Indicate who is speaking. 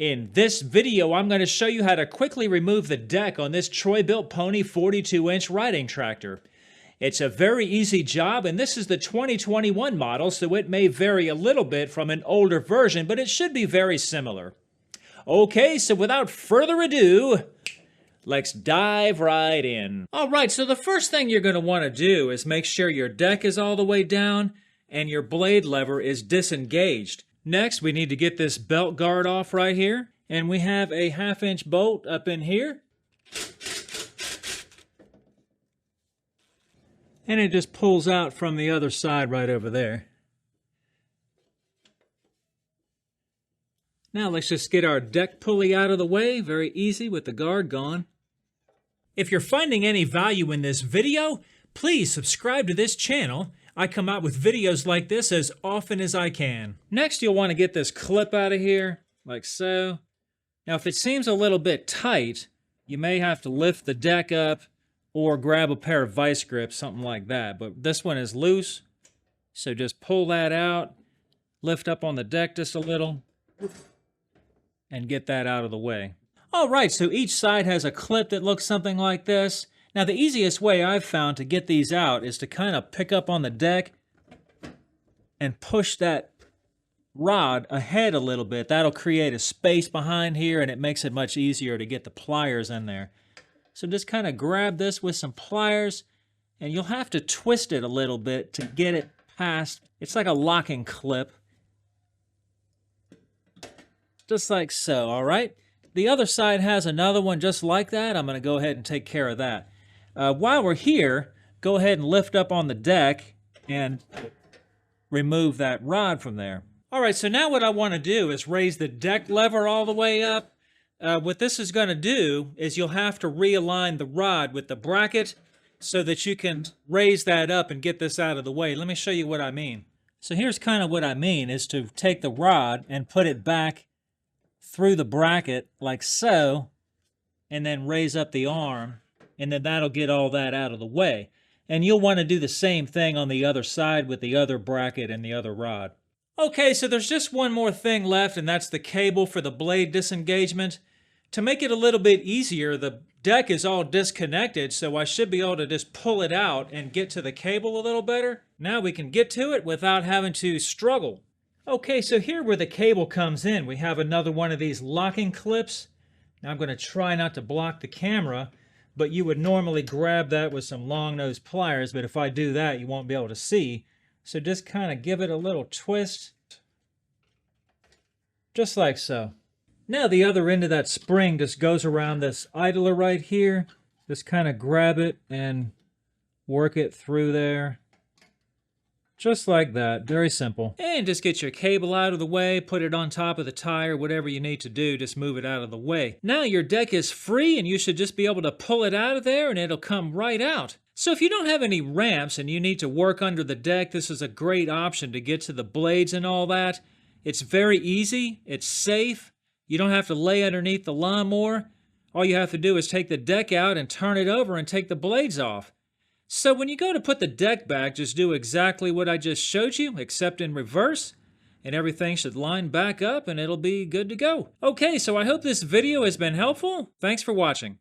Speaker 1: In this video, I'm going to show you how to quickly remove the deck on this Troy Bilt Pony 42-inch riding tractor. It's a very easy job, and this is the 2021 model, so it may vary a little bit from an older version, but it should be very similar. Okay, so without further ado, let's dive right in. All right, so the first thing you're going to want to do is make sure your deck is all the way down and your blade lever is disengaged. Next, we need to get this belt guard off right here. And we have a 1/2-inch bolt up in here. And it just pulls out from the other side right over there. Now let's just get our deck pulley out of the way. Very easy with the guard gone. If you're finding any value in this video, please subscribe to this channel. I come out with videos like this as often as I can. Next, you'll want to get this clip out of here, like so. Now, if it seems a little bit tight, you may have to lift the deck up or grab a pair of vice grips, something like that. But this one is loose, so just pull that out, lift up on the deck just a little, and get that out of the way. All right, so each side has a clip that looks something like this. Now, the easiest way I've found to get these out is to kind of pick up on the deck and push that rod ahead a little bit. That'll create a space behind here, and it makes it much easier to get the pliers in there. So just kind of grab this with some pliers, and you'll have to twist it a little bit to get it past. It's like a locking clip. Just like so, all right? The other side has another one just like that. I'm going to go ahead and take care of that. While we're here, go ahead and lift up on the deck and remove that rod from there. All right, so now what I want to do is raise the deck lever all the way up. What this is going to do is you'll have to realign the rod with the bracket so that you can raise that up and get this out of the way. Let me show you what I mean. So here's kind of what I mean, is to take the rod and put it back through the bracket like so, and then raise up the arm. And then that'll get all that out of the way. And you'll want to do the same thing on the other side with the other bracket and the other rod. Okay, so there's just one more thing left, and that's the cable for the blade disengagement. To make it a little bit easier, the deck is all disconnected, so I should be able to just pull it out and get to the cable a little better. Now we can get to it without having to struggle. Okay, so here where the cable comes in, we have another one of these locking clips. Now I'm going to try not to block the camera, but you would normally grab that with some long nose pliers, but if I do that, you won't be able to see. So just kind of give it a little twist, just like so. Now the other end of that spring just goes around this idler right here. Just kind of grab it and work it through there. Just like that, very simple. And just get your cable out of the way, put it on top of the tire, whatever you need to do, just move it out of the way. Now your deck is free and you should just be able to pull it out of there and it'll come right out. So if you don't have any ramps and you need to work under the deck, this is a great option to get to the blades and all that. It's very easy, it's safe, you don't have to lay underneath the lawnmower. All you have to do is take the deck out and turn it over and take the blades off. So when you go to put the deck back, just do exactly what I just showed you, except in reverse, and everything should line back up and it'll be good to go. Okay, so I hope this video has been helpful. Thanks for watching.